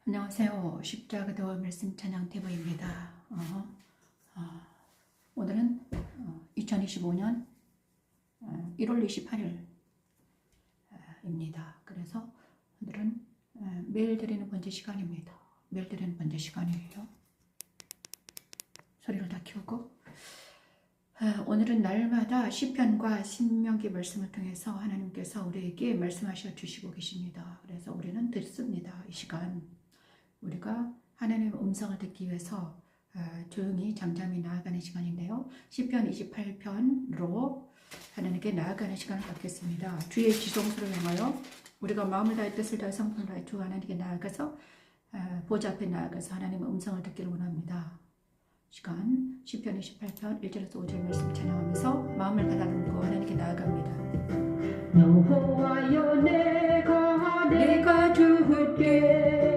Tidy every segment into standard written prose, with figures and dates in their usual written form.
안녕하세요. 십자가도와 말씀 찬양 TV입니다. 오늘은 2025년 1월 28일입니다. 그래서 오늘은 매일 드리는 번제 시간입니다. 매일 드리는 번제 시간이에요. 소리를 다 키우고 오늘은 날마다 시편과 신명기 말씀을 통해서 하나님께서 우리에게 말씀하셔 주시고 계십니다. 그래서 우리는 듣습니다. 이 시간 우리가 하나님의 음성을 듣기 위해서 조용히 잠잠히 나아가는 시간인데요. 시편 28편으로 하나님께 나아가는 시간을 갖겠습니다. 주의 지성소를 향하여 우리가 마음을 다해 뜻을 다해 성품을 다해 주 하나님께 나아가서 보좌 앞에 나아가서 하나님의 음성을 듣기를 원합니다. 시간 시편 28편 1절에서 5절 말씀 찬양하면서 마음을 가다듬고 하나님께 나아갑니다. 여호와여 내가 주께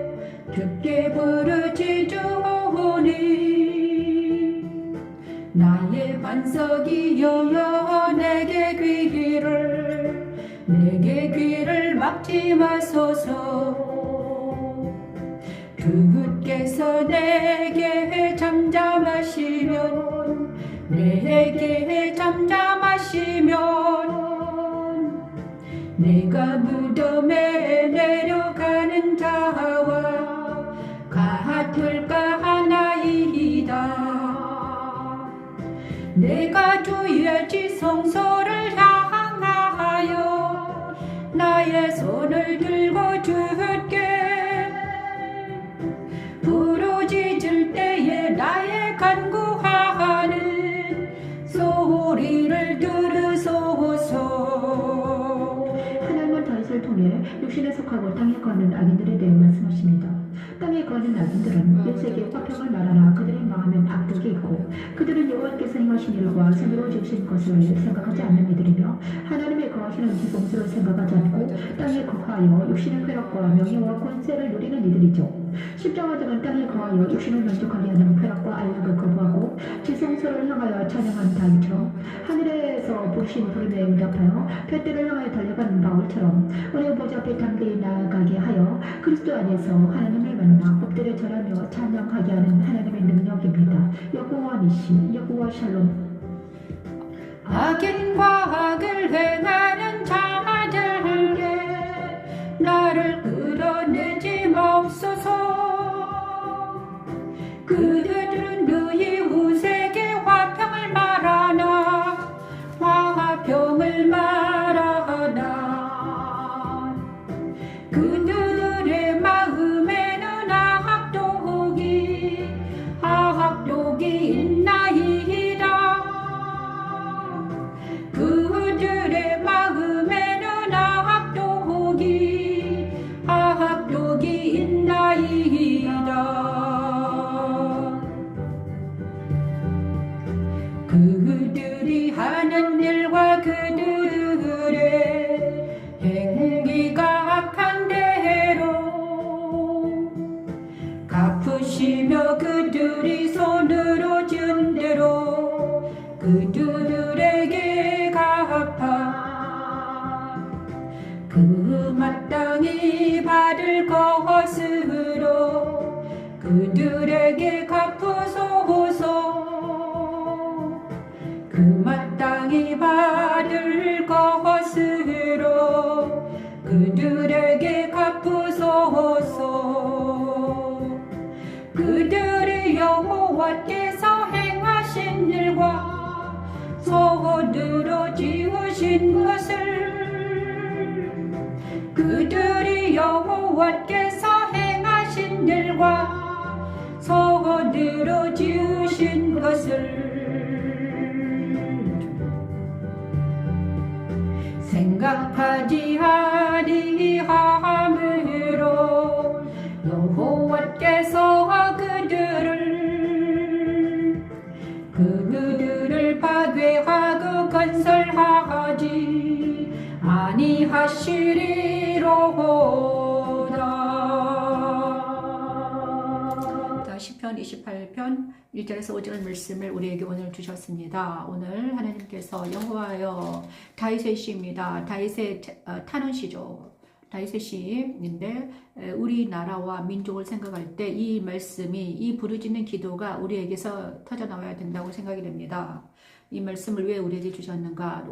부르짖으오니 나의 반석이여 내게 귀를 막지 마소서. 주께서 내게 잠잠하시면 내가 무덤에 내려가는 자와 같을까 하나이다. 내가 주의 지성소를 향하여 나의 손을 들고 주께 부르짖을 때에 나의 간구하는 소리를 들으소서. 하나님은 다윗을 통해 육신에 속하고 땅에 거하는 악인들에 대해 말씀하십니다. 땅에 거하는 악인들은 일세기의 화평을 말하나 그들이 망하면 악독이 있고 그들은 여호와께서 행하신 일과 손으로 지으신 것을 생각하지 않는 이들이며 하나님의 거하시는 지성소를 생각하지 않고 땅에 거하여 육신의 쾌락과 명예와 권세를 누리는 이들이죠. 십자가들은 땅에 거하여 육신을 만족하게 하는 쾌락과 안락을 거부하고 지성소를 향하여 찬양한 다윗처럼 하늘에서 부르신 부름에 응답하여 볏대를 향하여 달려가는 바울처럼 은혜 보좌 앞에 담대히 나아가게 하여 그리스도 안에서 하나님을 만나 엎드려 절하며 찬양하게 하는 하나님의 능력입니다. 여호와 니시, 여호와 샬롬. 악인과 악을 행하는 자들에게 나를 끌어내지 마옵소서. 그들은 너희 우세에게 화평을 말하나 그들의 마음에는 악독이 있나이다. 그들의 마음에는 악독이 있나이다. 그들이 하는 일과 그들의 행위가 악한 대로 갚으시며 그들이 손으로 지은 대로 그들에게 갚아 그 마땅히 받을 것으로 그들에게 갚으소서. 그 마땅히 받을 것으로 그들에게 갚으소서. 그들이 여호와께서 행하신 일과 손으로 지으신 것을 그들이 여호와께서 행하신 일과 손으로 지으신 것을 생각하지 아니하므로 여호와께서 그들을 파괴하고 건설하지 아니하시리로다. 시편 28편 1절에서 5절 말씀을 우리에게 오늘 주셨습니다. 오늘 하나님께서 여호와여 다윗의 시입니다. 다윗의 탄원시죠. 다윗의 우리나라와 민족을 생각할 때 이 말씀이, 이 부르짖는 기도가 우리에게서 터져나와야 된다고 생각이 됩니다. 이 말씀을 왜 우리에게 주셨는가?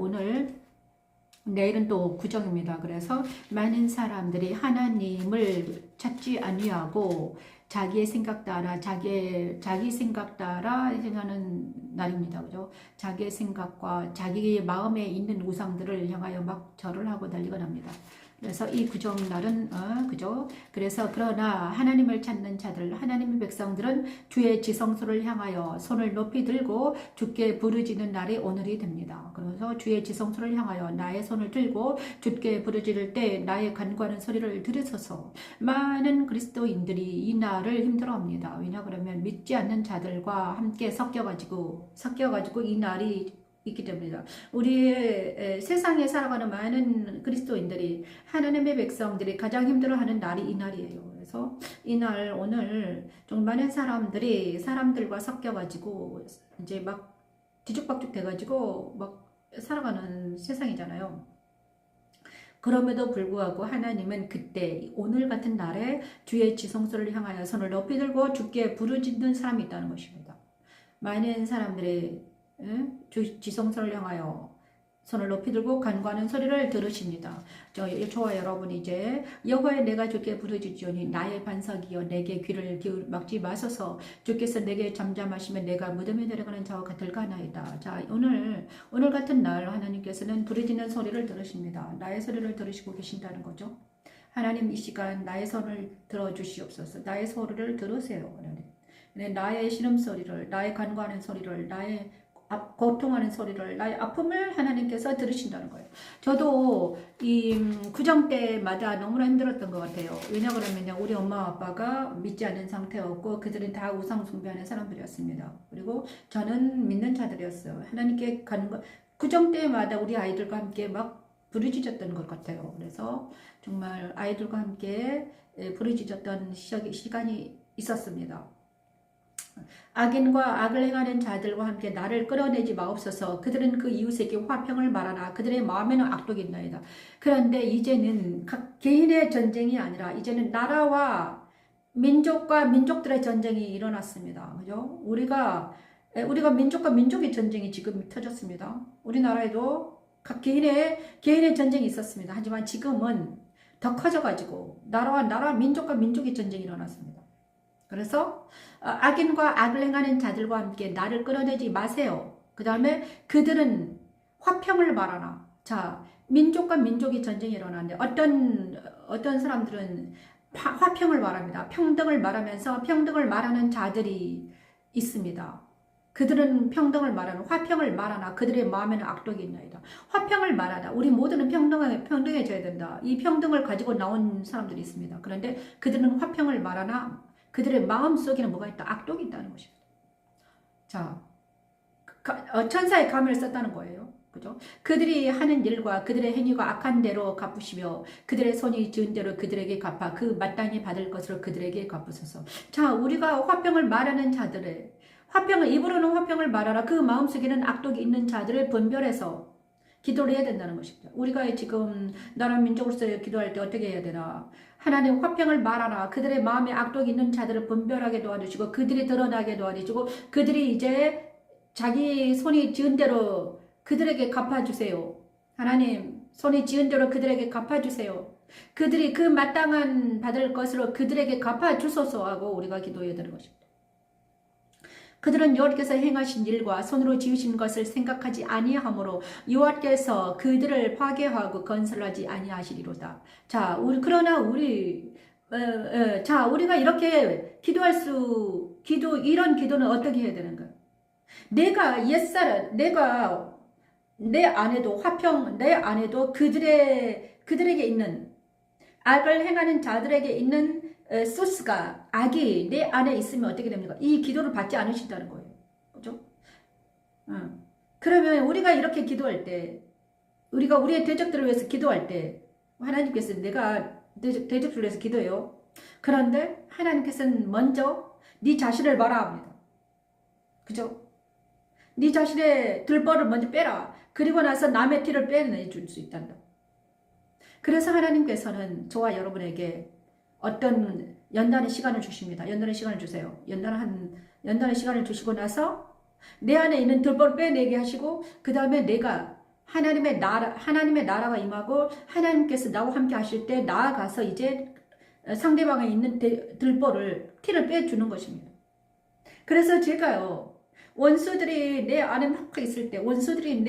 내일은 또 구정입니다. 그래서 많은 사람들이 하나님을 찾지 아니하고 자기의 생각 따라 자기 생각 따라 행하는 날입니다. 그죠? 자기의 생각과 자기의 마음에 있는 우상들을 향하여 막 절을 하고 난리가 납니다. 그래서 이 구정날은 그죠? 그래서 그러나 하나님을 찾는 자들, 하나님의 백성들은 주의 지성소를 향하여 손을 높이 들고 주께 부르짖는 날이 오늘이 됩니다. 그래서 주의 지성소를 향하여 나의 손을 들고 주께 부르짖을 때 나의 간구하는 소리를 들으소서. 많은 그리스도인들이 이 날을 힘들어합니다. 왜냐 그러면 믿지 않는 자들과 함께 섞여가지고 이 날이 있기 때문이다. 우리 세상에 살아가는 많은 그리스도인들이, 하나님의 백성들이 가장 힘들어하는 날이 이 날이에요. 그래서 이 날 오늘 좀 많은 사람들이 사람들과 섞여가지고 이제 막 뒤죽박죽 돼가지고 막 살아가는 세상이잖아요. 그럼에도 불구하고 하나님은 그때 오늘 같은 날에 주의 지성소를 향하여 손을 높이 들고 주께 부르짖는 사람이 있다는 것입니다. 많은 사람들이 지성소를 향하여 손을 높이 들고 간구하는 소리를 들으십니다. 저와 여러분이 이제 여호와여 내가 주께 부르짖으니 나의 반석이여 내게 귀를 막지 마소서. 주께서 내게 잠잠하시면 내가 무덤에 내려가는 자와 같을까나이다. 자, 오늘 같은 날 하나님께서는 부르짖는 소리를 들으십니다. 나의 소리를 들으시고 계신다는 거죠. 하나님 이 시간 나의 손을 들어주시옵소서. 나의 소리를 들으세요. 하나님. 나의 신음소리를, 나의 간구하는 소리를, 나의 고통하는 소리를, 나의 아픔을 하나님께서 들으신다는 거예요. 저도 이 구정 때마다 너무나 힘들었던 것 같아요. 왜냐 그러면 우리 엄마 아빠가 믿지 않는 상태였고 그들은 다 우상 숭배하는 사람들이었습니다. 그리고 저는 믿는 자들이었어요. 하나님께 가는 것, 구정 때마다 우리 아이들과 함께 막 부르짖었던 것 같아요. 그래서 정말 아이들과 함께 부르짖었던 시간이 있었습니다. 악인과 악을 행하는 자들과 함께 나를 끌어내지 마옵소서. 그들은 그 이웃에게 화평을 말하나 그들의 마음에는 악독이 있나이다. 그런데 이제는 각 개인의 전쟁이 아니라 이제는 나라와 민족과 민족들의 전쟁이 일어났습니다. 그죠? 우리가 민족과 민족의 전쟁이 지금 터졌습니다. 우리나라에도 각 개인의 전쟁이 있었습니다. 하지만 지금은 더 커져가지고 나라 민족과 민족의 전쟁이 일어났습니다. 그래서 악인과 악을 행하는 자들과 함께 나를 끌어내지 마세요. 그 다음에 그들은 화평을 말하나. 자, 민족과 민족의 전쟁이 일어나는데 어떤 사람들은 화평을 말합니다. 평등을 말하면서 평등을 말하는 자들이 있습니다. 그들은 평등을 말하는, 화평을 말하나 그들의 마음에는 악독이 있나이다. 화평을 말하다. 우리 모두는 평등해져야 된다. 이 평등을 가지고 나온 사람들이 있습니다. 그런데 그들은 화평을 말하나 그들의 마음 속에는 뭐가 있다? 악독이 있다는 것입니다. 자, 천사의 가면을 썼다는 거예요. 그죠? 그들이 하는 일과 그들의 행위가 악한 대로 갚으시며 그들의 손이 지은 대로 그들에게 갚아 그 마땅히 받을 것으로 그들에게 갚으소서. 자, 우리가 화평을 말하는 자들의 입으로는 화평을 말하라. 그 마음속에는 악독이 있는 자들을 분별해서 기도를 해야 된다는 것입니다. 우리가 지금 나라 민족으로서 기도할 때 어떻게 해야 되나? 하나님 화평을 말하라. 그들의 마음에 악독이 있는 자들을 분별하게 도와주시고 그들이 드러나게 도와주시고 그들이 이제 자기 손이 지은 대로 그들에게 갚아주세요. 하나님 손이 지은 대로 그들에게 갚아주세요. 그들이 그 마땅한 받을 것으로 그들에게 갚아주소서 하고 우리가 기도해야 되는 것입니다. 그들은 여호와께서 행하신 일과 손으로 지으신 것을 생각하지 아니하므로 여호와께서 그들을 파괴하고 건설하지 아니하시리로다. 자, 우리가 이렇게 이런 기도는 어떻게 해야 되는가? 내 안에도 그들에게 있는 악을 행하는 자들에게 있는 소스가 악이 내 안에 있으면 어떻게 됩니까? 이 기도를 받지 않으신다는 거예요. 그죠? 그러면 우리가 이렇게 기도할 때, 우리가 우리의 대적들을 위해서 기도할 때, 하나님께서 내가 대적들을 위해서 기도해요. 그런데 하나님께서는 먼저 네 자신을 봐라 합니다. 그죠? 네 자신의 들벌을 먼저 빼라. 그리고 나서 남의 티를 빼내줄 수 있단다. 그래서 하나님께서는 저와 여러분에게 어떤 연단의 시간을 주십니다. 연단의 시간을 주세요. 연단의 시간을 주시고 나서 내 안에 있는 들보를 빼내게 하시고 그 다음에 내가 하나님의 나라가 임하고 하나님께서 나와 함께 하실 때 나아가서 이제 상대방에 있는 티를 빼주는 것입니다. 그래서 제가요, 원수들이 내 안에 막 있을 때, 원수들이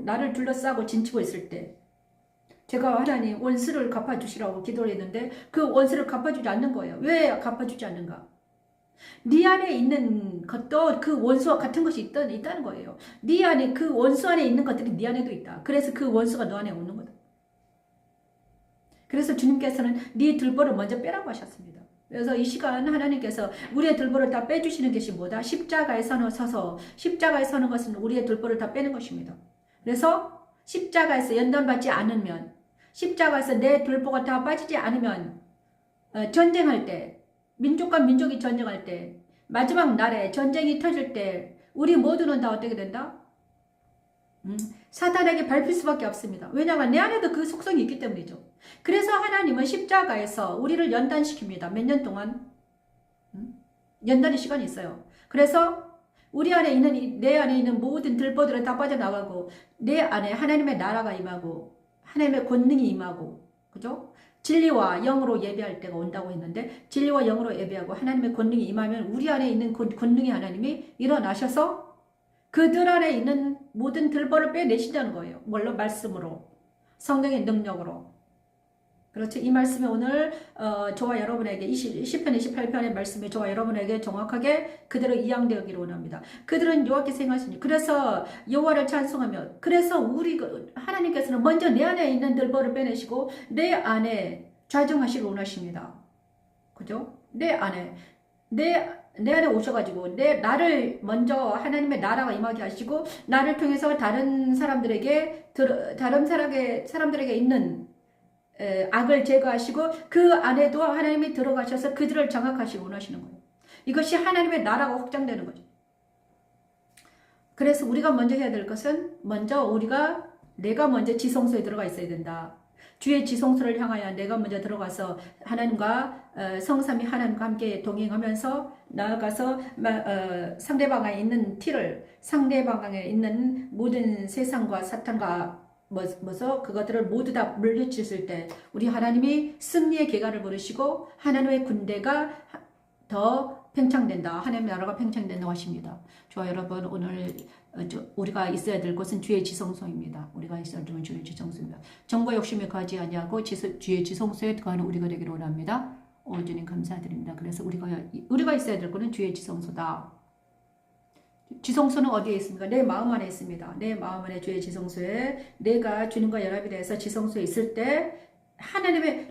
나를 둘러싸고 진치고 있을 때, 제가 하나님 원수를 갚아주시라고 기도를 했는데 그 원수를 갚아주지 않는 거예요. 왜 갚아주지 않는가? 네 안에 있는 것도 그 원수와 같은 것이 있다는 거예요. 네 안에 그 원수 안에 있는 것들이 네 안에도 있다. 그래서 그 원수가 너 안에 오는 거다. 그래서 주님께서는 네 들보를 먼저 빼라고 하셨습니다. 그래서 이 시간 하나님께서 우리의 들보를 다 빼주시는 것이 뭐다? 십자가에 서서 십자가에 서는 것은 우리의 들보를 다 빼는 것입니다. 그래서 십자가에서 연단받지 않으면, 십자가에서 내 들보가 다 빠지지 않으면 전쟁할 때, 민족과 민족이 전쟁할 때, 마지막 날에 전쟁이 터질 때 우리 모두는 다 어떻게 된다? 사탄에게 밟힐 수밖에 없습니다. 왜냐하면 내 안에도 그 속성이 있기 때문이죠. 그래서 하나님은 십자가에서 우리를 연단시킵니다. 몇 년 동안 연단의 시간이 있어요. 그래서 우리 안에 있는, 내 안에 있는 모든 들보들은 다 빠져나가고 내 안에 하나님의 나라가 임하고 하나님의 권능이 임하고, 그죠? 진리와 영으로 예배할 때가 온다고 했는데 진리와 영으로 예배하고 하나님의 권능이 임하면 우리 안에 있는 권능의 하나님이 일어나셔서 그들 안에 있는 모든 들보를 빼내신다는 거예요. 뭘로? 말씀으로, 성령의 능력으로. 그렇죠. 이 말씀이 오늘 저와 여러분에게 10편 28편의 말씀이 저와 여러분에게 정확하게 그대로 이양되기를 원합니다. 그들은 여호와께서 행하시니, 그래서 여호와를 찬송하며, 그래서 하나님께서는 먼저 내 안에 있는 들보를 빼내시고 내 안에 좌정하시길 원하십니다. 그죠? 내 안에 오셔가지고 나를 먼저 하나님의 나라가 임하게 하시고 나를 통해서 다른 사람들에게 있는 악을 제거하시고 그 안에도 하나님이 들어가셔서 그들을 장악하시기 원하시는 거예요. 이것이 하나님의 나라가 확장되는 거죠. 그래서 우리가 먼저 해야 될 것은 내가 먼저 지성소에 들어가 있어야 된다. 주의 지성소를 향하여 내가 먼저 들어가서 하나님과 성삼위 하나님과 함께 동행하면서 나아가서 상대방에 있는 상대방에 있는 모든 세상과 사탄과 그것들을 모두 다 물리쳤을 때 우리 하나님이 승리의 계가를 부르시고 하나님의 군대가 더 팽창된다. 하나님의 나라가 팽창된다고 하십니다. 저와 여러분, 오늘 우리가 있어야 될 곳은 주의 지성소입니다. 우리가 있어야 될 곳은 주의 지성소입니다. 정과 욕심에 거하지 아니하고 주의 지성소에 거하는 우리가 되기를 원합니다. 주님 감사드립니다. 그래서 우리가 있어야 될 곳은 주의 지성소다. 지성소는 어디에 있습니까? 내 마음 안에 있습니다. 내 마음 안에 주의 지성소에 내가 주님과 연합이 돼서 지성소에 있을 때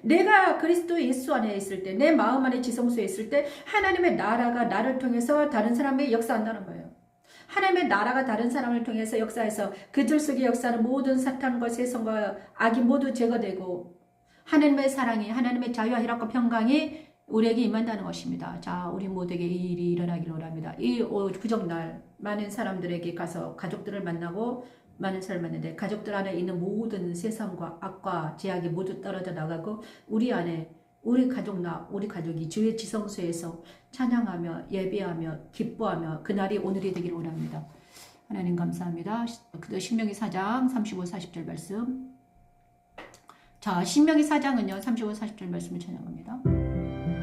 내가 그리스도 예수 안에 있을 때, 내 마음 안에 지성소에 있을 때 하나님의 나라가 나를 통해서 다른 사람에게 역사한다는 거예요. 하나님의 나라가 다른 사람을 통해서 역사해서 그들 속에 역사하는 모든 사탄과 세상과 악이 모두 제거되고 하나님의 사랑이, 하나님의 자유와 희락과 평강이 우리에게 임한다는 것입니다. 자, 우리 모두에게 이 일이 일어나기를 원합니다. 이 구정날 많은 사람들에게 가서 가족들을 만나고 많은 사람을 만났는데 가족들 안에 있는 모든 세상과 악과 제약이 모두 떨어져 나가고 우리 안에 우리 가족이 주의 지성소에서 찬양하며 예배하며 기뻐하며 그날이 오늘이 되기를 원합니다. 하나님 감사합니다. 신명기 4장 35, 40절 말씀. 자, 신명기 4장은요 35, 40절 말씀을 찬양합니다.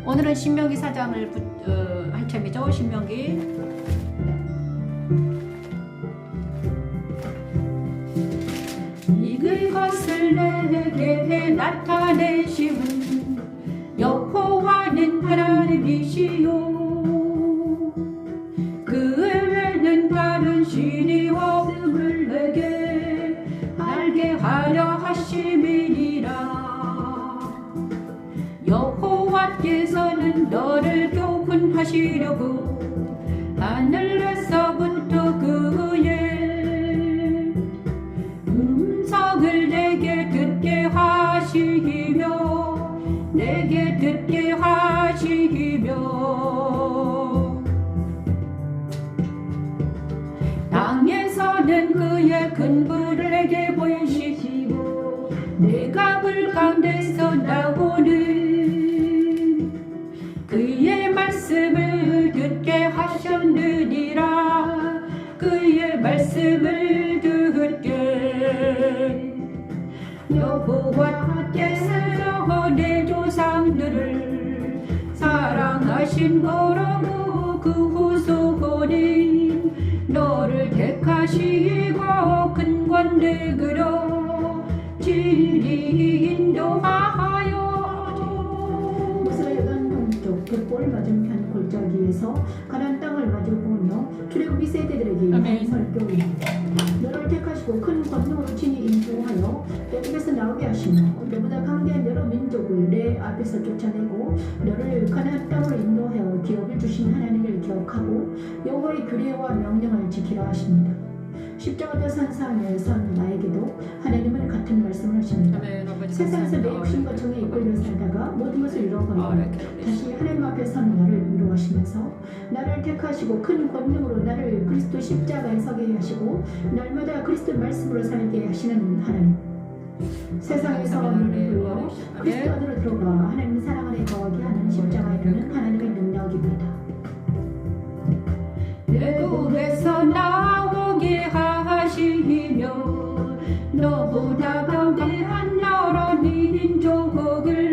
오늘은 신명기 4장을 할 참이죠. 신명기. 이것을 내게 나타내시는 여호와는 하나님이시요 그 외에는 다른 신이 없음을 내게 알게 하려 하심이니라. 여호와께서는 너를 교훈하시려고 하늘에서부터 그의 음성을 내게 듣게 하시며 땅에서는 그의 근부를 내게 보이시고 내가 불 가운데 말씀을 듣게 하셨느니라. 그의 말씀을 듣게 여호와께서 내 조상들을 사랑하신 거라고 그 후손인 너를 택하시고 큰 권능으로 진리 인도하여. 모세가 요단 동쪽 갯벌 맞은편 골짜기에서 가나안 땅을 마주 보며 출애굽이 세대들에게 아멘. 설교입니다. 너를 택하시고 큰 권능으로 친히 인도하여 내 입에서 나오게 하시며 너보다 강대한 여러 민족을 내 앞에서 쫓아내고 너를 가나안 땅으로 인도하여 기업을 주신 하나님을 기억하고 여호와의 규례와 명령을 지키라 하십니다. 십자가도 산상에 선 나에게도 하나님은 같은 말씀을 하십니다. 세상에서 내 욕심과 정에 이끌려 살다가 모든 것을 잃어버리고 다시 하나님 앞에 선 나를 위로하시면서 나를 택하시고 큰 권능으로 나를 그리스도 십자가에 서게 하시고 날마다 그리스도 말씀으로 살게 하시는 하나님. 세상에서 너를 불러 그리스도 안으로 들어가 하나님 사랑 안에 거하게 하는 십자가에 이르는 하나님의 능력입니다. 애굽에서 나오게 하시며 너보다 강대한 나라 민족을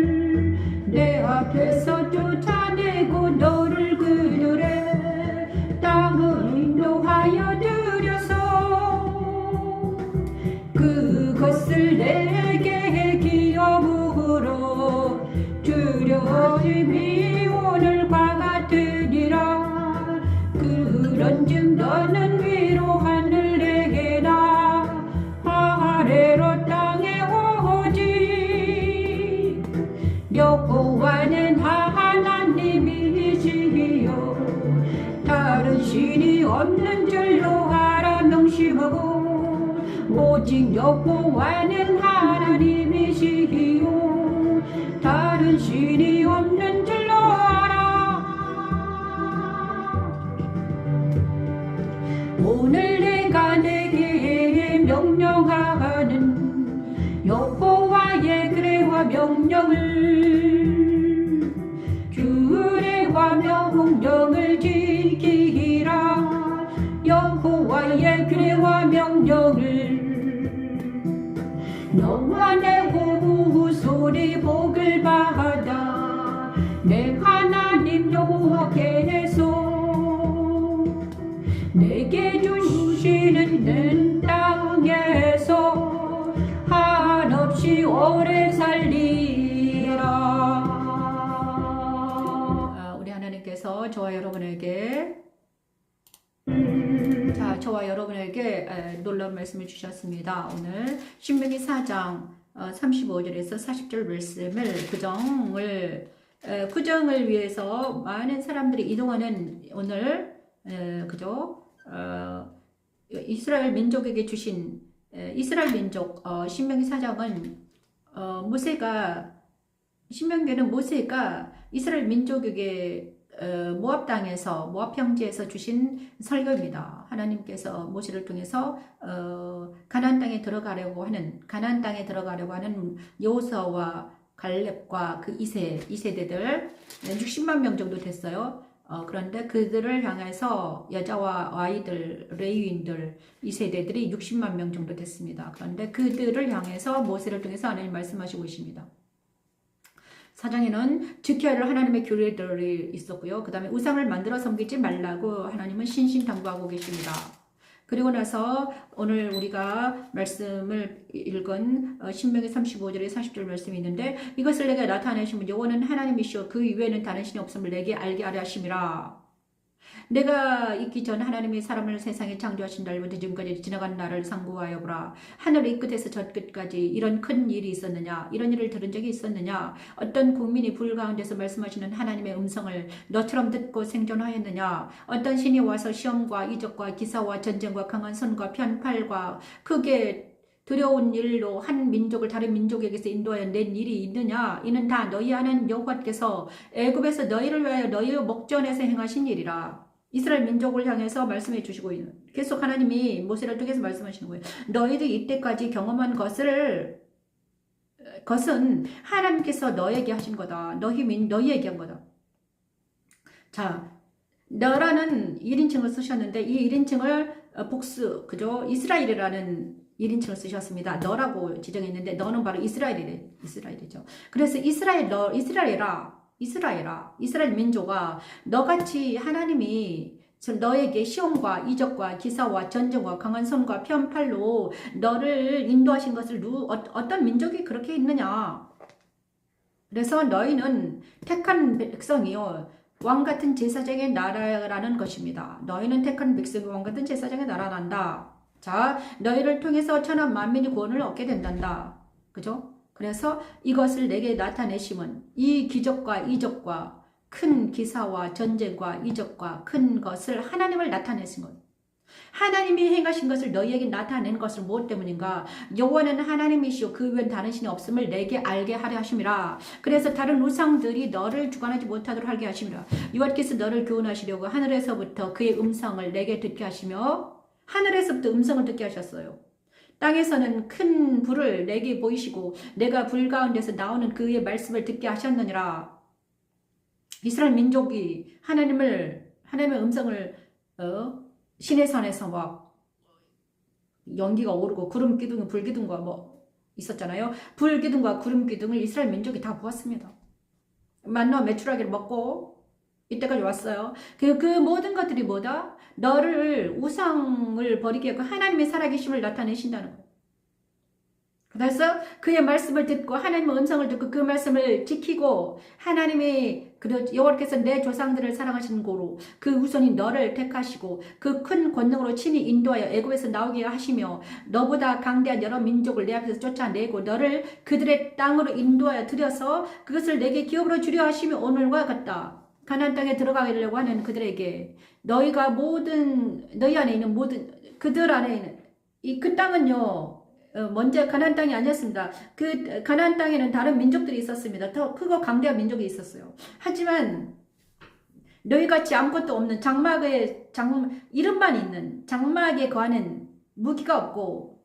내 앞에서 쫓아내고 너를 그들의 땅을 인도하여 들여서 그것을 내게 기업으로 주려짐이 오늘과 같으리라. 그런즉 너는 위로 하늘에 해라 아래로 땅에 오지. 여호와는 하나님이시요 다른 신이 없는 줄로 알아 명심하고 오직 여호와는 하나님이시요 다른 신이 없는 줄로 알아. 오늘 내가 내게 명령하는 여호와의 규례와 명령을 규례와 명령을 지키라. 여호와의 규례와 명령을 너와 내 후손이 복을 받아 내 하나님 여호와께서 내게 주시는 땅에서 한없이 오래 살리라. 우리 하나님께서 저와 여러분에게 놀라운 말씀을 주셨습니다. 오늘 신명기 4장 35절에서 40절 말씀을 구정을 위해서 많은 사람들이 이동하는 오늘 이스라엘 민족에게 주신 이스라엘 민족 신명기 4장은 신명기는 모세가 이스라엘 민족에게 모압 땅에서 모압 평지에서 주신 설교입니다. 하나님께서 모세를 통해서 가나안 땅에 들어가려고 하는 여호수아와 갈렙과 그 2세대들 60만 명 정도 됐어요. 그런데 그들을 향해서 여자와 아이들, 레위인들 2세대들이 60만 명 정도 됐습니다. 그런데 그들을 향해서 모세를 통해서 하나님 말씀하시고 계십니다. 사장에는 지켜야 할 하나님의 규례들이 있었고요. 그 다음에 우상을 만들어 섬기지 말라고 하나님은 신신당부하고 계십니다. 그리고 나서 오늘 우리가 말씀을 읽은 신명기 35절에 40절 말씀이 있는데 이것을 내게 나타내신 분 여호와는 하나님이시오 그 이외에는 다른 신이 없음을 내게 알게 하려 하심이라. 내가 있기 전 하나님이 사람을 세상에 창조하신 날부터 지금까지 지나간 날을 상고하여 보라. 하늘 이 끝에서 저 끝까지 이런 큰 일이 있었느냐? 이런 일을 들은 적이 있었느냐? 어떤 국민이 불 가운데서 말씀하시는 하나님의 음성을 너처럼 듣고 생존하였느냐? 어떤 신이 와서 시험과 이적과 기사와 전쟁과 강한 손과 편팔과 크게 두려운 일로 한 민족을 다른 민족에게서 인도하여 낸 일이 있느냐? 이는 다 너희 하나님 여호와께서 애굽에서 너희를 위하여 너희의 목전에서 행하신 일이라. 이스라엘 민족을 향해서 말씀해 주시고 있는 계속 하나님이 모세를 통해서 말씀하시는 거예요. 너희들이 이때까지 경험한 것은 하나님께서 너에게 하신 거다. 너희에게 한 거다. 자, 너라는 1인칭을 쓰셨는데 이 1인칭을 복수, 그죠? 이스라엘이라는 1인칭을 쓰셨습니다. 너라고 지정했는데 너는 바로 이스라엘이죠. 그래서 이스라엘 민족아, 너같이 하나님이 너에게 시험과 이적과 기사와 전쟁과 강한 손과 편팔로 너를 인도하신 것을 어떤 민족이 그렇게 있느냐? 그래서 너희는 택한 백성이요, 왕같은 제사장의 나라라는 것입니다. 너희는 택한 백성이 왕같은 제사장의 나라란다. 자, 너희를 통해서 천한 만민이 구원을 얻게 된단다. 그죠? 그래서 이것을 내게 나타내심은 이 기적과 이적과 큰 기사와 전쟁과 이적과 큰 것을 하나님을 나타내신 것. 하나님이 행하신 것을 너희에게 나타낸 것을 무엇 때문인가? 여호와는 하나님이시오 그 외엔 다른 신이 없음을 내게 알게 하려 하심이라. 그래서 다른 우상들이 너를 주관하지 못하도록 하게 하심이라. 여호와께서 너를 교훈하시려고 하늘에서부터 그의 음성을 내게 듣게 하시며, 하늘에서부터 음성을 듣게 하셨어요. 땅에서는 큰 불을 내게 보이시고 내가 불 가운데서 나오는 그의 말씀을 듣게 하셨느니라. 이스라엘 민족이 하나님의 음성을 시내 산에서 막 연기가 오르고 구름 기둥, 불 기둥과 뭐 있었잖아요. 불 기둥과 구름 기둥을 이스라엘 민족이 다 보았습니다. 만나와 메추라기를 먹고 이때까지 왔어요. 그 모든 것들이 뭐다? 너를 우상을 버리게 하고 하나님의 살아계심을 나타내신다는 거예요. 그래서 그의 말씀을 듣고 하나님의 음성을 듣고 그 말씀을 지키고 하나님이 여호와께서 내 조상들을 사랑하시는 고로 그 우선이 너를 택하시고 그 큰 권능으로 친히 인도하여 애굽에서 나오게 하시며 너보다 강대한 여러 민족을 내 앞에서 쫓아내고 너를 그들의 땅으로 인도하여 들여서 그것을 내게 기업으로 주려 하시며 오늘과 같다. 가나안 땅에 들어가려고 하는 그들에게 너희 안에 있는 모든 그들 안에 있는 그 땅은요, 먼저 가나안 땅이 아니었습니다. 그 가나안 땅에는 다른 민족들이 있었습니다. 더 크고 강대한 민족이 있었어요. 하지만 너희같이 아무것도 없는 이름만 있는 장막에 거하는 무기가 없고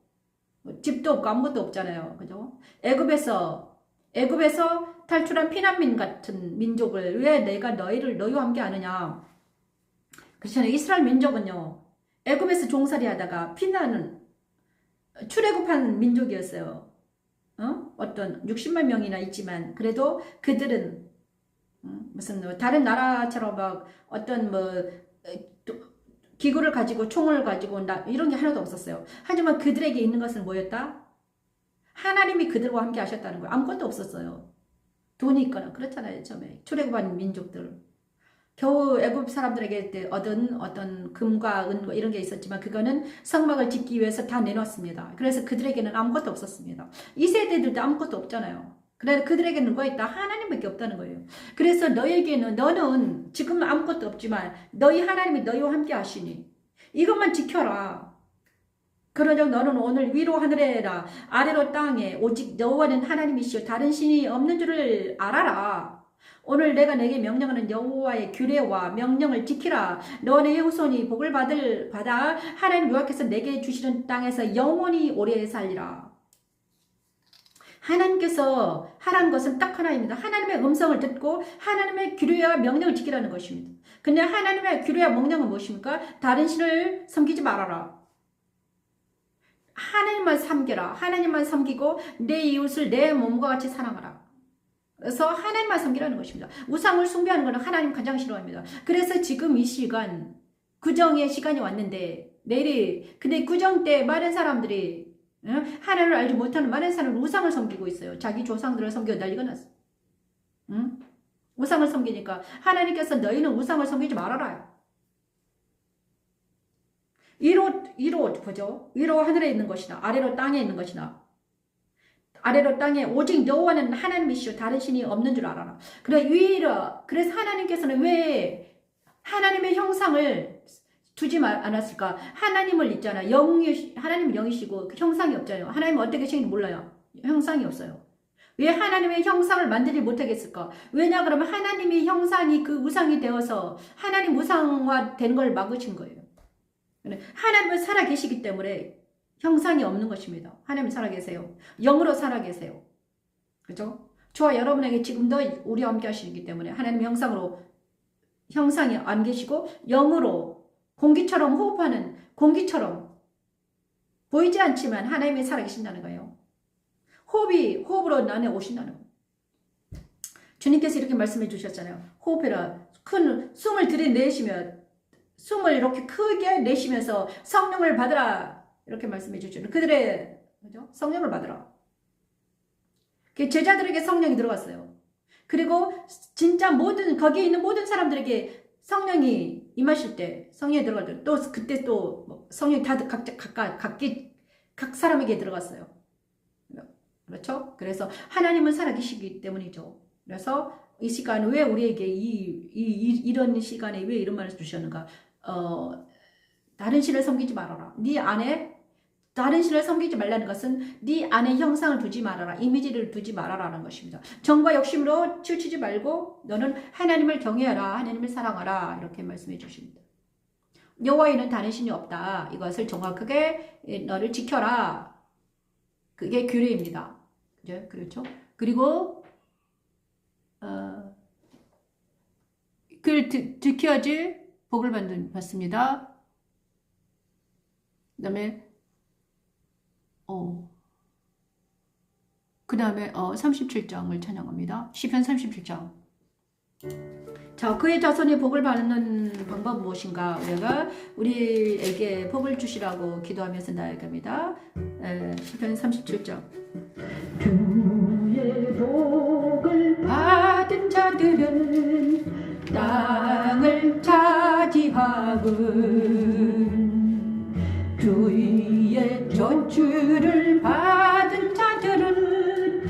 집도 없고 아무것도 없잖아요. 그죠? 애굽에서 탈출한 피난민 같은 민족을 왜 내가 너희와 함께 하느냐? 그렇잖아요. 이스라엘 민족은요, 애굽에서 종살이 하다가 출애굽한 민족이었어요. 어떤 60만 명이나 있지만 그래도 그들은 무슨 다른 나라처럼 막 어떤 기구를 가지고 총을 가지고 이런 게 하나도 없었어요. 하지만 그들에게 있는 것은 뭐였다? 하나님이 그들과 함께 하셨다는 거예요. 아무것도 없었어요. 돈이 있거나 그렇잖아요. 처음에 출애굽한 민족들. 겨우 애굽 사람들에게 얻은 어떤 금과 은 이런 게 있었지만 그거는 성막을 짓기 위해서 다 내놓았습니다. 그래서 그들에게는 아무것도 없었습니다. 이 세대들도 아무것도 없잖아요. 그래서 그들에게는 뭐가 있다? 하나님밖에 없다는 거예요. 그래서 너는 지금 아무것도 없지만 너희 하나님이 너희와 함께 하시니 이것만 지켜라. 그러므로 너는 오늘 위로 하늘에라 아래로 땅에 오직 여호와는 하나님이시오 다른 신이 없는 줄을 알아라. 오늘 내가 내게 명령하는 여호와의 규례와 명령을 지키라. 너네 후손이 복을 받아 하나님 여호와께서 내게 주시는 땅에서 영원히 오래 살리라. 하나님께서 하라는 것은 딱 하나입니다. 하나님의 음성을 듣고 하나님의 규례와 명령을 지키라는 것입니다. 근데 하나님의 규례와 명령은 무엇입니까? 다른 신을 섬기지 말아라. 하나님만 섬겨라. 하나님만 섬기고 내 이웃을 내 몸과 같이 사랑하라. 그래서 하나님만 섬기라는 것입니다. 우상을 숭배하는 것은 하나님 가장 싫어합니다. 그래서 지금 이 시간 구정의 시간이 왔는데 근데 구정 때 많은 사람들이 하나님을 알지 못하는 많은 사람은 우상을 섬기고 있어요. 자기 조상들을 섬겨 난리가 났어. 우상을 섬기니까 하나님께서 너희는 우상을 섬기지 말아라. 위로 보죠. 위로 하늘에 있는 것이나 아래로 땅에 있는 것이나 아래로 땅에 오직 여호와는 하나님이시오 다른 신이 없는 줄 알아라. 그래서 하나님께서는 왜 하나님의 형상을 두지 않았을까? 하나님을 있잖아. 하나님은 영이시고 형상이 없잖아요. 하나님은 어떻게 계시는지 몰라요. 형상이 없어요. 왜 하나님의 형상을 만들지 못하겠을까? 왜냐 그러면 하나님의 형상이 그 우상이 되어서 하나님 우상화 된 걸 막으신 거예요. 하나님은 살아계시기 때문에 형상이 없는 것입니다. 하나님 살아계세요. 영으로 살아계세요. 그죠? 저와 여러분에게 지금도 우리와 함께 하시기 때문에 하나님의 형상으로 형상이 안 계시고 영으로 공기처럼 호흡하는 공기처럼 보이지 않지만 하나님이 살아계신다는 거예요. 호흡으로 나는 오신다는 거예요. 주님께서 이렇게 말씀해 주셨잖아요. 호흡해라. 큰 숨을 들이내쉬며 숨을 이렇게 크게 내쉬면서 성령을 받으라. 이렇게 말씀해 주셨죠. 그들의 그죠? 성령을 받으라. 제자들에게 성령이 들어갔어요. 그리고 진짜 거기에 있는 모든 사람들에게 성령이 임하실 때, 성령이 들어갈 때, 또 그때 또 성령이 다 각 사람에게 들어갔어요. 그렇죠? 그래서 하나님은 살아계시기 때문이죠. 그래서 이 시간 왜 우리에게 이런 시간에 왜 이런 말을 주셨는가? 다른 신을 섬기지 말아라. 네 안에 다른 신을 섬기지 말라는 것은 네 안에 형상을 두지 말아라. 이미지를 두지 말아라는 것입니다. 정과 욕심으로 치우치지 말고 너는 하나님을 경외하라. 하나님을 사랑하라. 이렇게 말씀해 주십니다. 여호와에는 다른 신이 없다. 이것을 정확하게 너를 지켜라. 그게 규례입니다. 그렇죠? 그리고 그걸 지켜야지 복을 받습니다. 그 다음에 37장을 찬양합니다. 시편 37장. 자, 그의 자손이 복을 받는 방법은 무엇인가? 우리에게 복을 주시라고 기도하면서 나아갑니다. 시편 37장. 주의 복을 받은 자들은 땅을 차지하고 주의 저주를 받은 자들은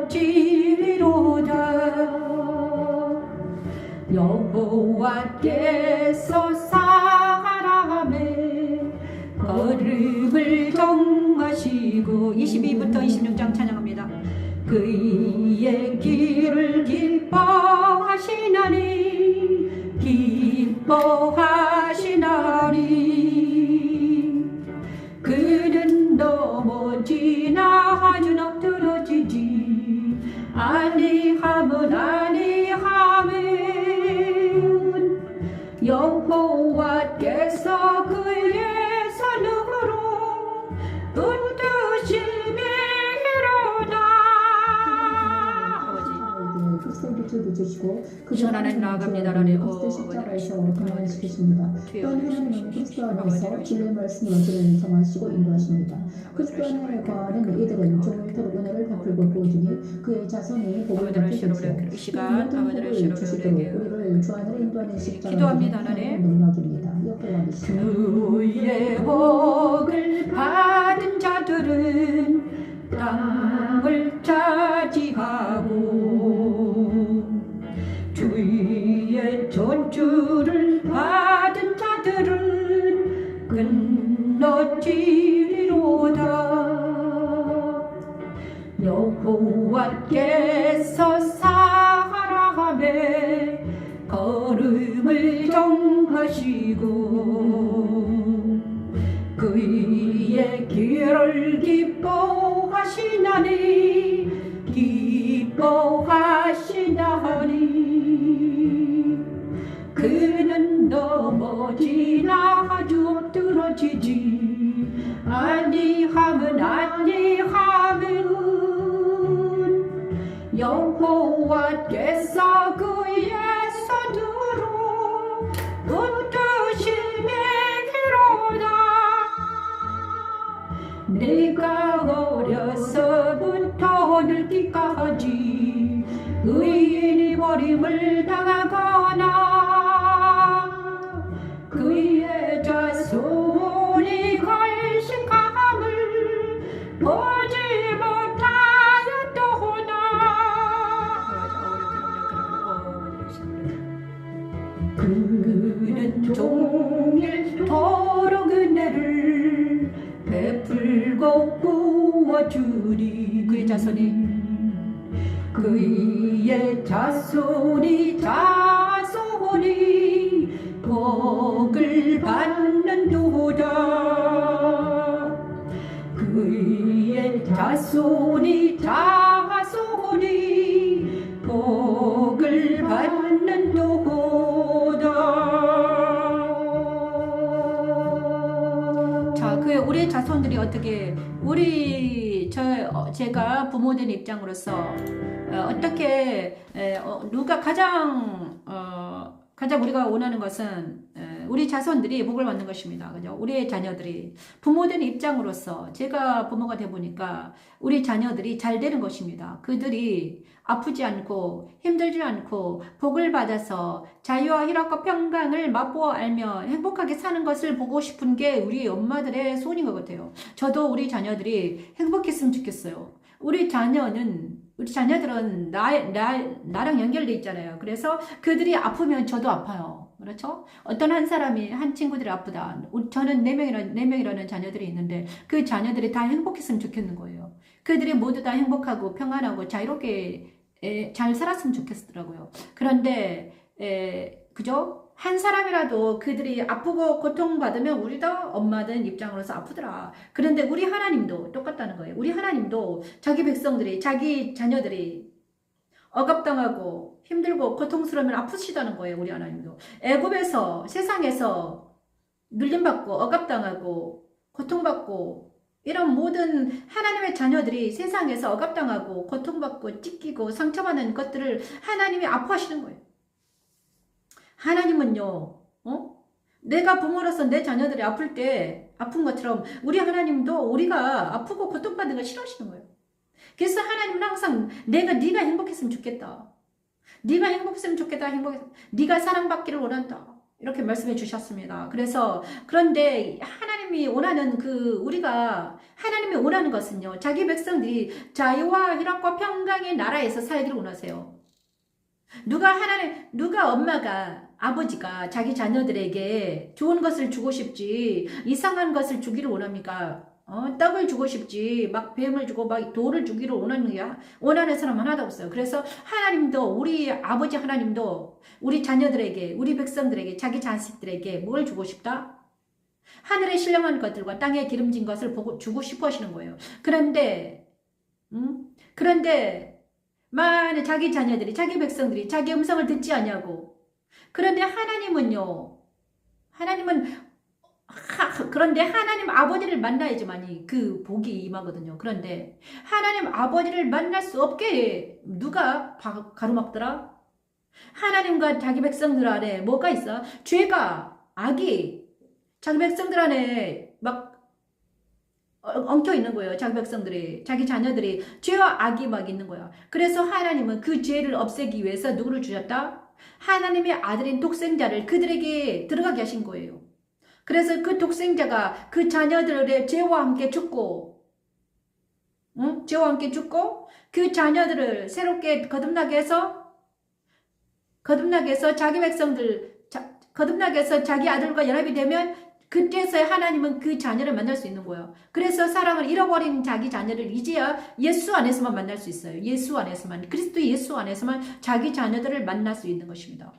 은너지리로다. 여호와께서 사람의 걸음을 정하시고 22부터 26장 찬양합니다. 그의 길을 기뻐하시나니 그는 넘어지나 아주 엎드러지지 아니함은 여호와께서 그의 손으로 붙들심이로다. 주시고 주 하나님 나아갑니다. 하나님 십자가에서 동행시키십니다. 또한 하나님은 그리스도 안에서 진리의 말씀을 저를 정하시고 인도하십니다. 그리스도 안에 거하는 이들은 종일토록 은혜를 베풀고 보여주니 그의 자손이 복을 받게 되시오. 이 시간 복을 주시도록 우리를 주 안으로 인도하는 십자가의 기도합니다. 하나님 능력입니다. 여호와이시여 주의 복을 받은 자들은 땅을 차지하고 주의 저주를 받은 자들은 건너지리로다. 여호와께서 사람의 걸음을 정하시고 그의 길을 기뻐하시나니 그는 넘어지나 아주 엎드러지지 아니함은 여호와께서 그의 손으로 붙드시미로다. 내가 어려서부터 늙기까지 의인이 버림을 당하거나 그의 자손이 걸식함을 보지 그는 종일토록 은혜를 베풀고 구워주니 그의 자손이 복을 받는도다. 그의 자손이 복을 받는도다. 여러분들이 어떻게 제가 부모된 입장으로서 어떻게 누가 가장 우리가 원하는 것은 우리 자손들이 복을 받는 것입니다. 그죠? 우리의 자녀들이 부모된 입장으로서 제가 부모가 돼 보니까 우리 자녀들이 잘 되는 것입니다. 그들이 아프지 않고 힘들지 않고 복을 받아서 자유와 희락과 평강을 맛보아 알며 행복하게 사는 것을 보고 싶은 게 우리 엄마들의 소원인 것 같아요. 저도 우리 자녀들이 행복했으면 좋겠어요. 우리 자녀들은 나랑 연결돼 있잖아요. 그래서 그들이 아프면 저도 아파요. 그렇죠? 어떤 한 사람이, 한 친구들이 아프다. 저는 4명이라는 자녀들이 있는데 그 자녀들이 다 행복했으면 좋겠는 거예요. 그들이 모두 다 행복하고 평안하고 자유롭게 잘 살았으면 좋겠더라고요. 그런데, 그죠? 한 사람이라도 그들이 아프고 고통받으면 우리도 엄마든 입장으로서 아프더라. 그런데 우리 하나님도 똑같다는 거예요. 우리 하나님도 자기 백성들이, 자기 자녀들이 억압당하고 힘들고 고통스러우면 아프시다는 거예요. 우리 하나님도. 애굽에서 세상에서 눌림받고 억압당하고 고통받고 이런 모든 하나님의 자녀들이 세상에서 억압당하고 고통받고 찢기고 상처받는 것들을 하나님이 아파하시는 거예요. 하나님은요, 내가 부모로서 내 자녀들이 아플 때 아픈 것처럼 우리 하나님도 우리가 아프고 고통받는 걸 싫어하시는 거예요. 그래서 하나님은 항상 네가 행복했으면 좋겠다. 네가 행복했으면 좋겠다. 네가 사랑받기를 원한다. 이렇게 말씀해 주셨습니다. 그런데 하나님이 원하는 하나님이 원하는 것은요, 자기 백성들이 자유와 희락과 평강의 나라에서 살기를 원하세요. 누가 엄마가, 아버지가 자기 자녀들에게 좋은 것을 주고 싶지, 이상한 것을 주기를 원합니까? 떡을 주고 싶지, 막 뱀을 주고 막 돌을 주기를 원하는 사람 하나도 없어요. 그래서 하나님도, 우리 아버지 하나님도 우리 자녀들에게, 우리 백성들에게, 자기 자식들에게 뭘 주고 싶다? 하늘의 신령한 것들과 땅에 기름진 것을 주고 싶어 하시는 거예요. 그런데 만약 자기 자녀들이, 자기 백성들이 자기 음성을 듣지 않냐고. 그런데 그런데 하나님 아버지를 만나야지만이 그 복이 임하거든요. 그런데 하나님 아버지를 만날 수 없게 누가 가로막더라? 하나님과 자기 백성들 안에 뭐가 있어? 죄가, 악이 자기 백성들 안에 막 엉켜 있는 거예요. 자기 백성들이, 자기 자녀들이 죄와 악이 막 있는 거야. 그래서 하나님은 그 죄를 없애기 위해서 누구를 주셨다? 하나님의 아들인 독생자를 그들에게 들어가게 하신 거예요. 그래서 그 독생자가 그 자녀들의 죄와 함께 죽고, 죄와 함께 죽고, 그 자녀들을 새롭게 거듭나게 해서 자기 백성들, 거듭나게 해서 자기 아들과 연합이 되면 그때서야 하나님은 그 자녀를 만날 수 있는 거예요. 그래서 사랑을 잃어버린 자기 자녀를 이제야 예수 안에서만 만날 수 있어요. 예수 안에서만, 그리스도 예수 안에서만 자기 자녀들을 만날 수 있는 것입니다.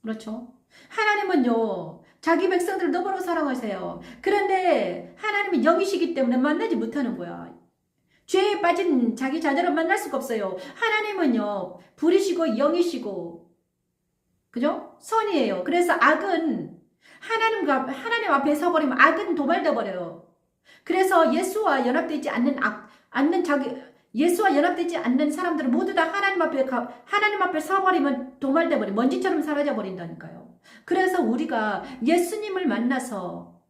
그렇죠? 하나님은요, 자기 백성들을 너무나 사랑하세요. 그런데 하나님은 영이시기 때문에 만나지 못하는 거야. 죄에 빠진 자기 자녀를 만날 수가 없어요. 하나님은요, 불이시고 영이시고, 그죠? 선이에요. 그래서 악은 하나님 앞에 서버리면 악은 도말돼 버려요. 그래서 예수와 연합되지 않는 사람들은 모두 다 하나님 앞에 서버리면 도말돼 버려, 먼지처럼 사라져 버린다니까요. 그래서 우리가 예수님을 만나서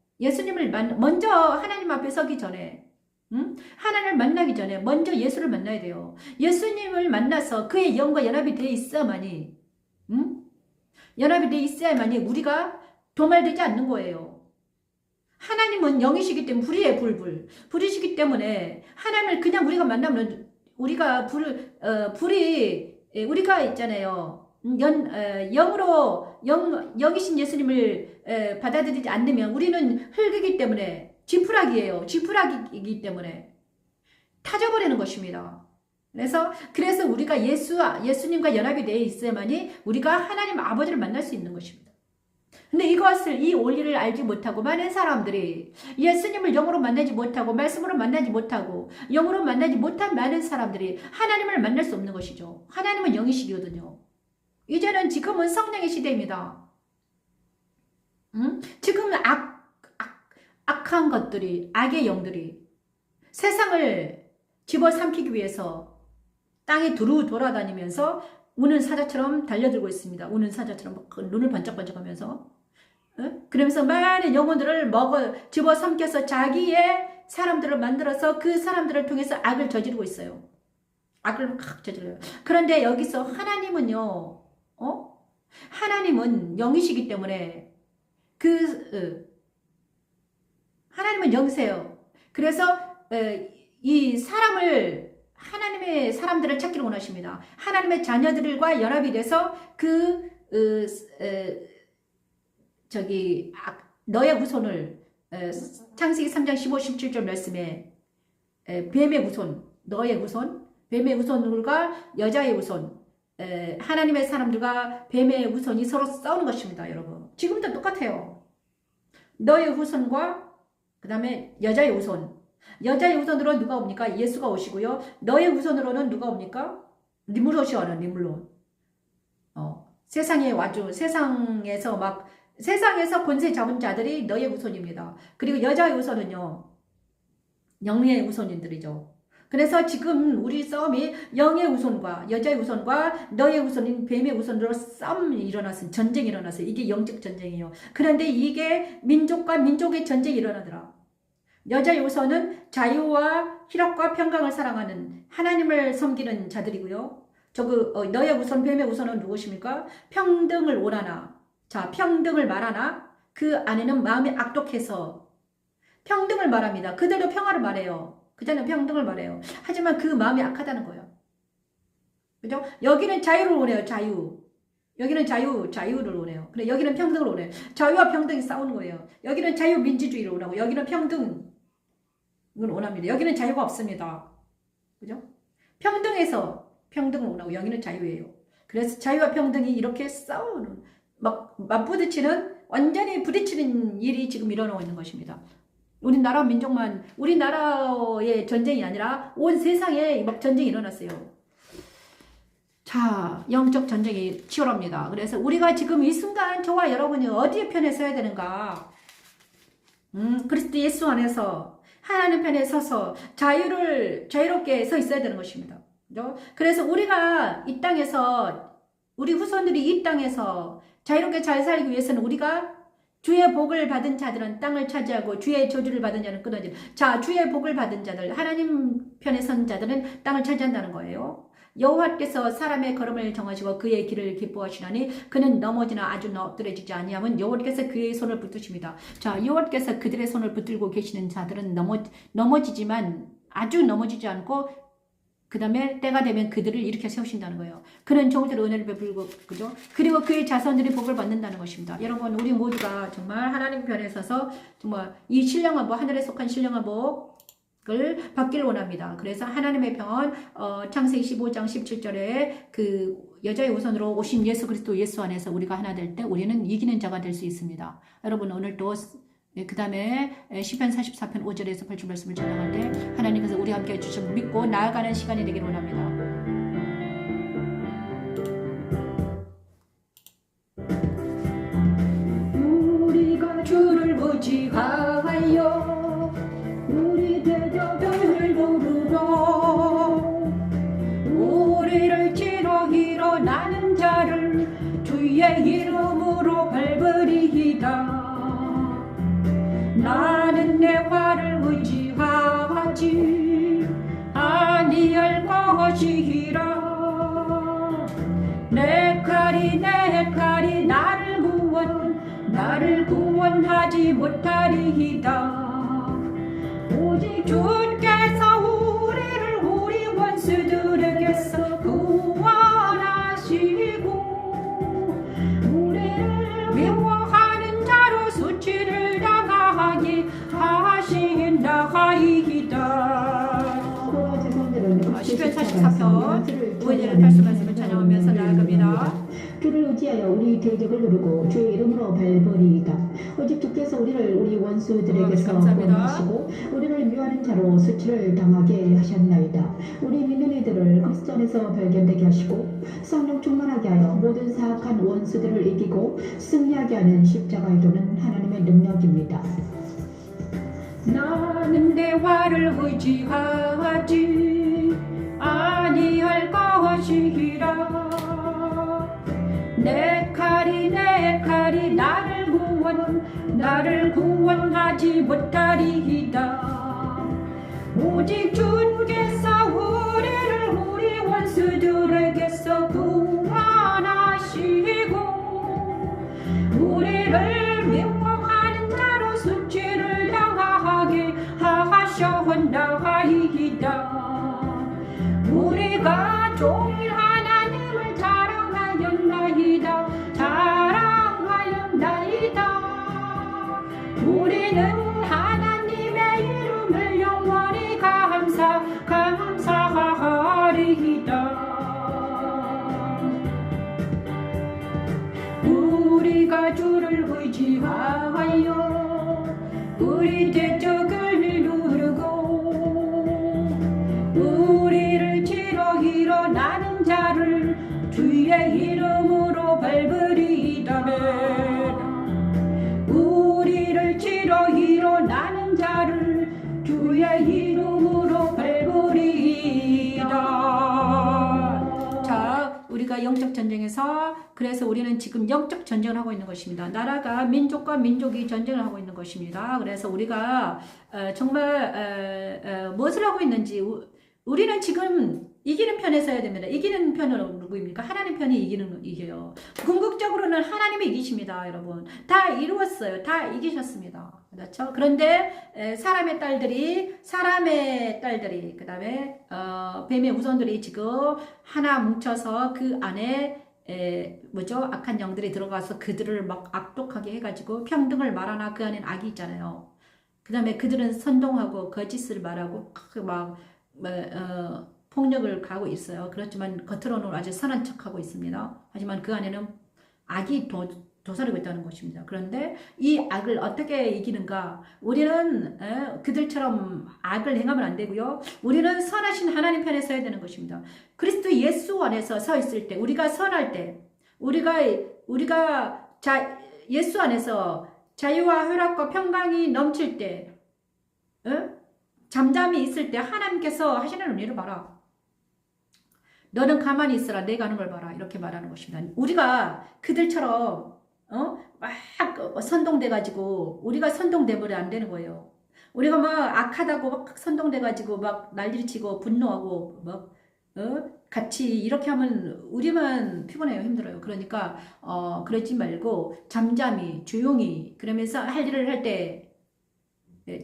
먼저 하나님 앞에 서기 전에, 하나님을 만나기 전에 먼저 예수를 만나야 돼요. 예수님을 만나서 그의 영과 연합이 돼 있어야만이, 연합이 돼 있어야만이 우리가 도말되지 않는 거예요. 하나님은 영이시기 때문에 불이시기 때문에 하나님을 그냥 우리가 만나면 우리가 우리가 있잖아요. 영이신 예수님을 받아들이지 않으면 우리는 흙이기 때문에 쥐푸락이기 때문에 타져버리는 것입니다. 그래서 우리가 예수님과 연합이 되어 있어야만이 우리가 하나님 아버지를 만날 수 있는 것입니다. 근데 이 원리를 알지 못하고 많은 사람들이 예수님을 영으로 만나지 못하고 말씀으로 만나지 못하고 영으로 만나지 못한 많은 사람들이 하나님을 만날 수 없는 것이죠. 하나님은 영이시거든요. 지금은 성령의 시대입니다. 지금은 악한 것들이, 악의 영들이 세상을 집어삼키기 위해서 땅에 두루 돌아다니면서 우는 사자처럼 달려들고 있습니다. 우는 사자처럼 눈을 번쩍번쩍하면서 그러면서 많은 영혼들을 집어삼켜서 자기의 사람들을 만들어서 그 사람들을 통해서 악을 저지르고 있어요. 악을 막 저질러요. 그런데 여기서 하나님은요, 하나님은 영이시기 때문에 하나님은 영이세요. 그래서 이 하나님의 사람들을 찾기를 원하십니다. 하나님의 자녀들과 연합이 돼서 너의 후손을 창세기 3장 15, 17절 말씀에 뱀의 후손, 너의 후손, 뱀의 후손과 여자의 후손, 하나님의 사람들과 뱀의 후손이 서로 싸우는 것입니다. 여러분 지금도 똑같아요. 너의 후손과 그 다음에 여자의 후손, 여자의 후손으로 누가 옵니까? 예수가 오시고요. 너의 후손으로는 누가 옵니까? 니물롯이 와는 니물롯. 세상에서 권세 잡은 자들이 너의 후손입니다. 그리고 여자의 후손은요, 영의 후손인들이죠. 그래서 지금 우리 싸움이 영의 후손과 여자의 후손과 너의 후손인 뱀의 후손으로 싸움이 일어났어요. 전쟁이 일어났어요. 이게 영적 전쟁이에요. 그런데 이게 민족과 민족의 전쟁이 일어나더라. 여자의 후손은 자유와 희락과 평강을 사랑하는 하나님을 섬기는 자들이고요. 너의 후손, 뱀의 후손은 누구십니까? 평등을 원하나, 자, 평등을 말하나 그 안에는 마음이 악독해서 평등을 말합니다. 그대로 평화를 말해요. 그자는 평등을 말해요. 하지만 그 마음이 악하다는 거예요. 그죠? 여기는 자유를 원해요. 자유. 여기는 자유를 원해요. 근데 여기는 평등을 원해요. 자유와 평등이 싸우는 거예요. 여기는 자유민주주의를 원하고 여기는 평등을 원합니다. 여기는 자유가 없습니다. 그죠? 평등에서 평등을 원하고 여기는 자유예요. 그래서 자유와 평등이 이렇게 싸우는, 맞부딪히는, 완전히 부딪히는 일이 지금 일어나고 있는 것입니다. 우리나라 민족만, 우리나라의 전쟁이 아니라 온 세상에 막 전쟁이 일어났어요. 자, 영적 전쟁이 치열합니다. 그래서 우리가 지금 이 순간 저와 여러분이 어디에 편에 서야 되는가? 그리스도 예수 안에서 하나님 편에 서서 자유롭게 서 있어야 되는 것입니다. 그죠? 그래서 우리가 이 땅에서, 우리 후손들이 이 땅에서 자유롭게 잘 살기 위해서는 우리가 주의 복을 받은 자들은 땅을 차지하고 주의 저주를 받은 자는 끊어진. 자, 주의 복을 받은 자들, 하나님 편에 선 자들은 땅을 차지한다는 거예요. 여호와께서 사람의 걸음을 정하시고 그의 길을 기뻐하시나니 그는 넘어지나 아주 엎드러지지 아니하면 여호와께서 그의 손을 붙드십니다. 자, 여호와께서 그들의 손을 붙들고 계시는 자들은 넘어지지만 아주 넘어지지 않고 그 다음에 때가 되면 그들을 일으켜 세우신다는 거예요. 그는 종들의 은혜를 베풀고, 그죠? 그리고 그의 자손들이 복을 받는다는 것입니다. 여러분, 우리 모두가 정말 하나님 편에 서서 정말 이 신령한 복, 하늘에 속한 신령한 복을 받기를 원합니다. 그래서 하나님의 편, 창세기 15장 17절에 그 여자의 우선으로 오신 예수 그리스도 예수 안에서 우리가 하나 될 때 우리는 이기는 자가 될 수 있습니다. 여러분, 오늘도 그 다음에 시편 44편 5절에서 8절 말씀을 전하할 때 하나님께서 우리와 함께 해주시고 믿고 나아가는 시간이 되기를 원합니다. 우리가 주를 의지하여 우리 대적을 부르고 우리를 치러 일어나는 자를 주의 이름으로 밟으리이다. 나는 내 활을 의지하지 아니할 것이라. 내 칼이 나를 구원하지 못하리이다. 오직 주께서 우리 원수들에게서 구원하시고 우리를 미워하는 자로 수치를 당하게 하신다이다. 시편 44편 5절 8절 말씀을 찬양하면서 나아갑니다. 주를 의지하여 우리 대적을 누르고 주의 이름으로 밟으리이다. 오직 주께서 우리 원수들에게서 구원하시고 우리를 미워하는 자로 수치를 당하게 하셨나이다. 우리 믿는 이들을 그리스도 안에서 발견되게 하시고 성령 충만하게 하여 모든 사악한 원수들을 이기고 승리하게 하는 십자가의 도는 하나님의 능력입니다. 나는 내 화를 의지하지 아니할 것이라. 내 칼이 나를 구원하지 못하리이다. 오직 주께서 우리 원수들에게서 구원하시고 우리를 미워하는 자로 수치를 당하게 하셨나이다. 우리가 종일 하나님을 자랑하였나이다. 우리는 하나님의 이름을 영원히 감사하리이다. 우리가 주를 의지하여 우리 대적을 누르고 우리를 치러 일어나는 자를 주의 이름으로 밟으리이다면 우리를 치러 일어나는 자를 주의 이름으로 밟으리이다. 자, 우리가 영적 전쟁에서 그래서 우리는 지금 영적 전쟁을 하고 있는 것입니다. 나라가 민족과 민족이 전쟁을 하고 있는 것입니다. 그래서 우리가 정말 무엇을 하고 있는지 우리는 지금 이기는 편에 서야 됩니다. 이기는 편은 누구입니까? 하나님 편이 이겨요. 궁극적으로는 하나님이 이기십니다, 여러분. 다 이루었어요. 다 이기셨습니다. 그렇죠? 그런데 사람의 딸들이 그 다음에 뱀의 후손들이 지금 하나 뭉쳐서 그 안에 악한 영들이 들어가서 그들을 막 악독하게 해가지고 평등을 말하나 그 안에는 악이 있잖아요. 그 다음에 그들은 선동하고 거짓을 말하고 폭력을 가하고 있어요. 그렇지만 겉으로는 아주 선한 척하고 있습니다. 하지만 그 안에는 악이 도사리고 있다는 것입니다. 그런데 이 악을 어떻게 이기는가? 우리는 그들처럼 악을 행하면 안 되고요. 우리는 선하신 하나님 편에 서야 되는 것입니다. 그리스도 예수 안에서 서 있을 때, 우리가 선할 때, 우리가 예수 안에서 자유와 쾌락과 평강이 넘칠 때, 잠잠히 있을 때 하나님께서 하시는 은혜를 봐라. 너는 가만히 있어라. 내가 하는 걸 봐라. 이렇게 말하는 것입니다. 우리가 그들처럼 막 선동돼가지고 우리가 선동돼버려 안 되는 거예요. 우리가 막 악하다고 막 선동돼가지고 막 난리치고 분노하고 막 같이 이렇게 하면 우리만 피곤해요. 힘들어요. 그러니까 그러지 말고 잠잠히 조용히 그러면서 할 일을 할 때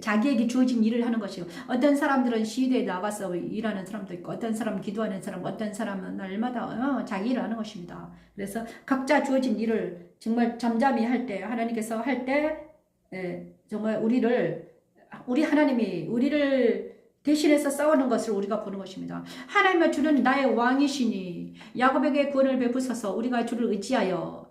자기에게 주어진 일을 하는 것이요. 어떤 사람들은 시위대에 나가서 일하는 사람도 있고 어떤 사람은 기도하는 사람, 어떤 사람은 날마다 자기 일을 하는 것입니다. 그래서 각자 주어진 일을 정말 잠잠히 할 때 하나님께서 할 때 정말 우리 하나님이 우리를 대신해서 싸우는 것을 우리가 보는 것입니다. 하나님의 주는 나의 왕이시니 야곱에게 구원을 베푸소서. 우리가 주를 의지하여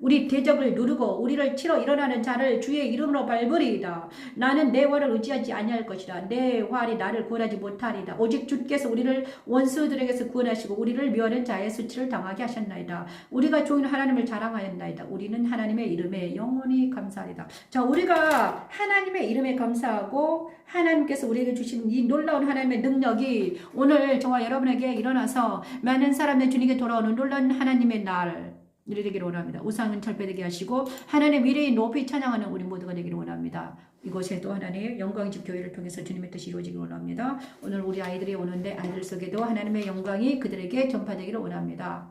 우리 대적을 누르고 우리를 치러 일어나는 자를 주의 이름으로 밟으리이다. 나는 내 활을 의지하지 아니할 것이라. 내 활이 나를 구원하지 못하리이다. 오직 주께서 우리를 원수들에게서 구원하시고 우리를 멸하는 자의 수치를 당하게 하셨나이다. 우리가 좋은 하나님을 자랑하였나이다. 우리는 하나님의 이름에 영원히 감사하리다. 자, 우리가 하나님의 이름에 감사하고 하나님께서 우리에게 주신 이 놀라운 하나님의 능력이 오늘 저와 여러분에게 일어나서 많은 사람의 주님께 돌아오는 놀라운 하나님의 날 이르기를 원합니다. 우상은 철폐되게 하시고 하나님의 미래의 높이 찬양하는 우리 모두가 되기를 원합니다. 이곳에도 하나님의 영광의 집 교회를 통해서 주님의 뜻이 이루어지기를 원합니다. 오늘 우리 아이들이 오는데 아이들 속에도 하나님의 영광이 그들에게 전파되기를 원합니다.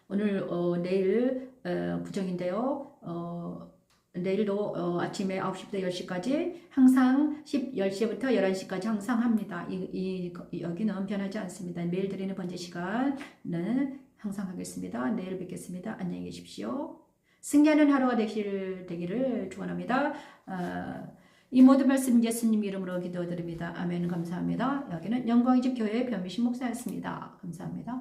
오늘 내일 구정인데요. 내일도 아침에 9시부터 10시까지 항상 10시부터 11시까지 항상 합니다. 여기는 변하지 않습니다. 매일 드리는 번제 시간은 항상 하겠습니다. 내일 뵙겠습니다. 안녕히 계십시오. 승리하는 하루가 되기를 축원합니다. 이 모든 말씀 예수님 이름으로 기도드립니다. 아멘. 감사합니다. 여기는 영광의 집 교회의 변미신 목사였습니다. 감사합니다.